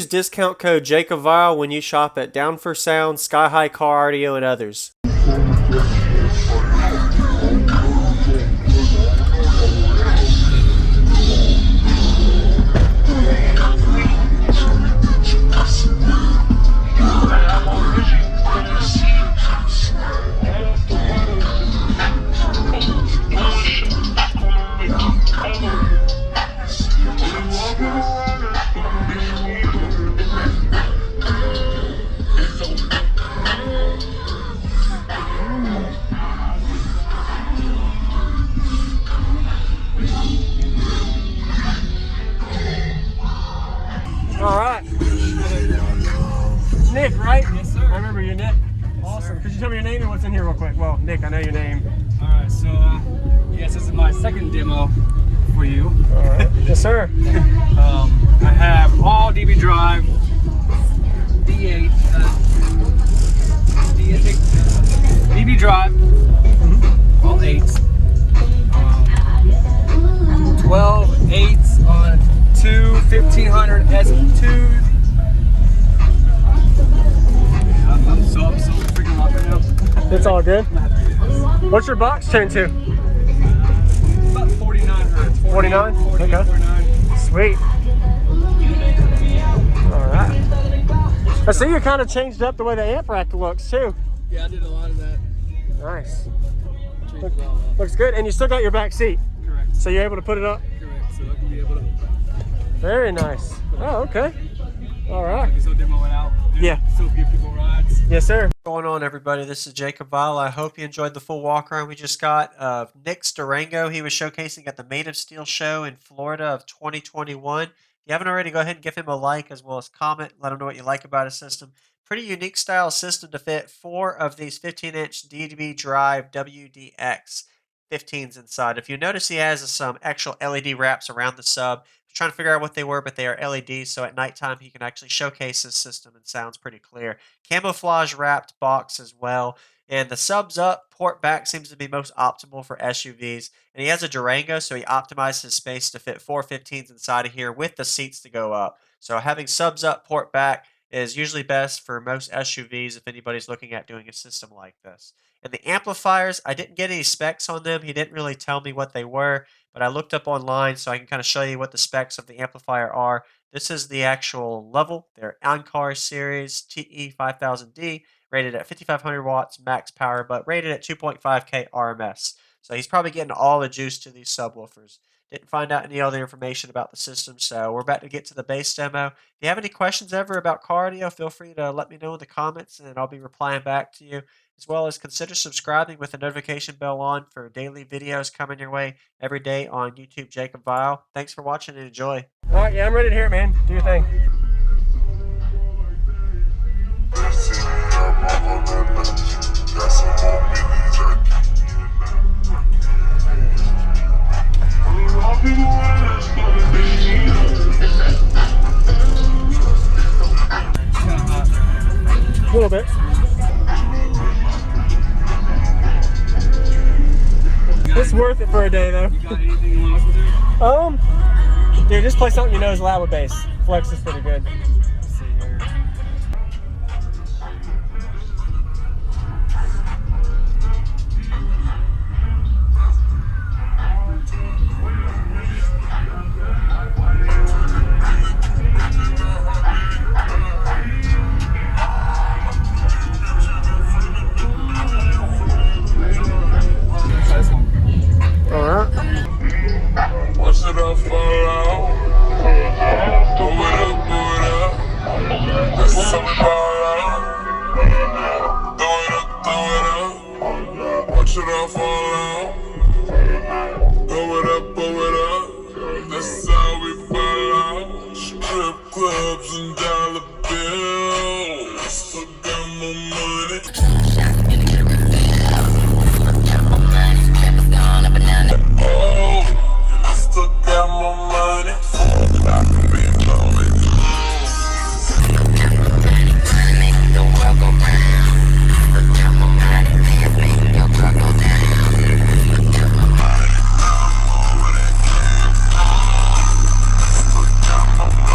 Use discount code JACOBVILE when you shop at Down for Sound, Sky High Car Audio, and others. All right. Nick, right? Yes, sir. I remember you, Nick. Awesome. Could you tell me your name and what's in here real quick? Well, Nick, I know your name. All right, so yes, this is my second demo for you. All right. Yes, sir. I have all DB drive, D8, DB drive, all 8s, 12 8s on two 1500 S2s. I'm so freaking locked right now. It's all good. What's your box turned to? About 49 hertz. 49? Okay. 49. Sweet. All right. I see you kind of changed up the way the amp rack looks too. Yeah, I did a lot of that. Nice. Changed it all up. Looks good. And you still got your back seat. Correct. So you're able to put it up? Correct. So I can be able to. Very nice. Oh, okay. All right. So demo it out. Yeah. Still give people rides. Yes, sir. What's going on, everybody? This is Jacob Vile. I hope you enjoyed the full walk around we just got of Nick's Durango. He was showcasing at the Made of Steel show in Florida of 2021. If you haven't already, go ahead and give him a like as well as comment. Let him know what you like about his system. Pretty unique style system to fit 4 of these 15-inch DB Drive WDX 15s inside. If you notice, he has some actual LED wraps around the sub. Trying to figure out what they were, but they are LEDs, so at nighttime he can actually showcase his system and sounds pretty clear. Camouflage wrapped box as well, and the subs up, port back seems to be most optimal for SUVs, and he has a Durango, so he optimized his space to fit 4 15s inside of here with the seats to go up. So having subs up, port back is usually best for most SUVs if anybody's looking at doing a system like this. And the amplifiers, I didn't get any specs on them. He didn't really tell me what they were, but I looked up online so I can kind of show you what the specs of the amplifier are. This is the actual level. They're Encore series TE5000D, rated at 5500 watts max power, but rated at 2.5K RMS. So he's probably getting all the juice to these subwoofers. Didn't find out any other information about the system, so we're about to get to the base demo. If you have any questions ever about car audio, feel free to let me know in the comments, and I'll be replying back to you. As well as consider subscribing with the notification bell on for daily videos coming your way every day on YouTube, Jacob Vile. Thanks for watching and enjoy. All right, yeah, I'm ready to hear it, man. Do your thing. A little bit. It's worth it for a day, though. You got anything you want us to do? Dude, just play something you know is loud with bass. Flex is pretty good. Let's see here. Should I fall out? Blow it up, that's how we fall out. Strip clubs and dollar bills, still got more money. Oh, still got more money. I can be lonely. Make the world go round. Still got more money, make your truck go down. Still got more money. Still got more money.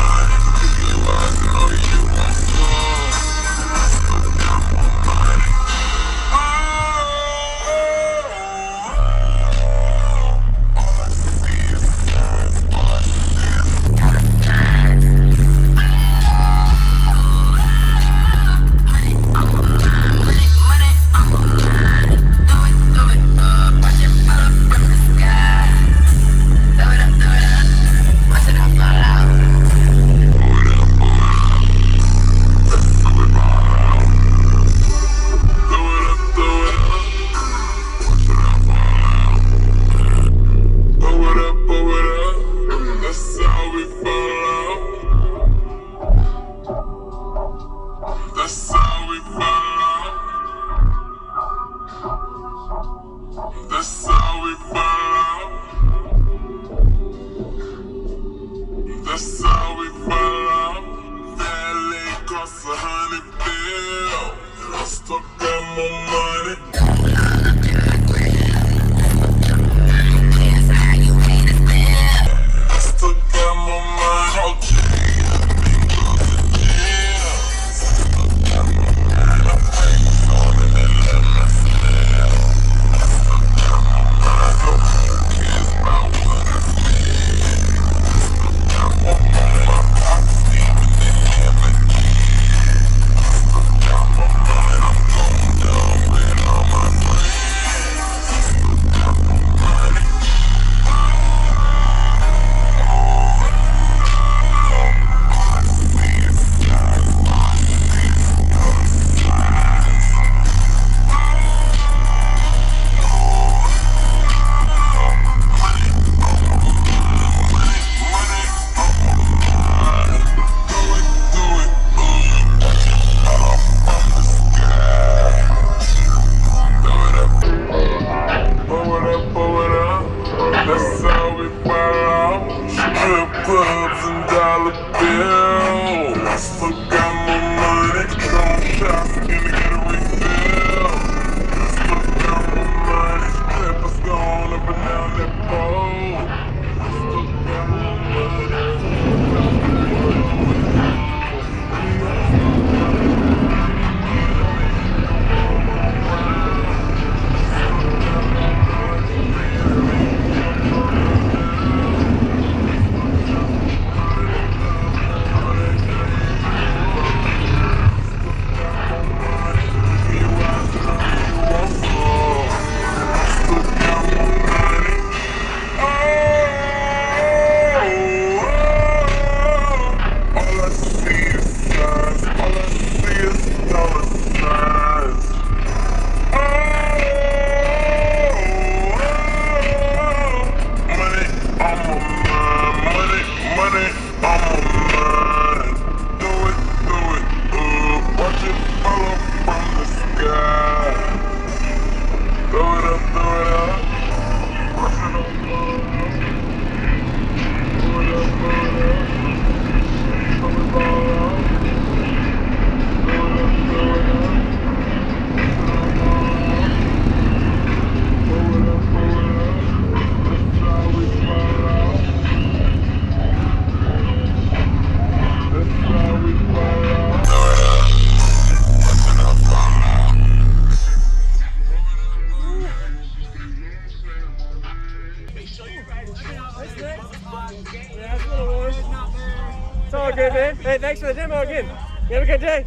thanks for the demo again. You have a good day.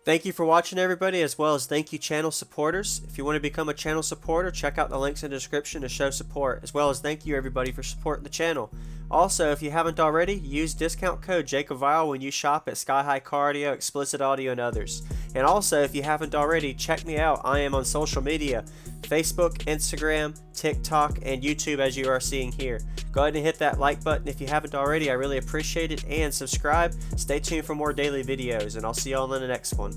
Thank you for watching, everybody, as well as thank you channel supporters. If you want to become a channel supporter, check out the links in the description to show support, as well as thank you everybody for supporting the channel. Also, if you haven't already, use discount code JacobVile when you shop at Sky High Cardio, Explicit Audio, and others. And also, if you haven't already, check me out. I am on social media, Facebook, Instagram, TikTok, and YouTube, as you are seeing here. Go ahead and hit that like button if you haven't already. I really appreciate it. And subscribe. Stay tuned for more daily videos, and I'll see you all in the next one.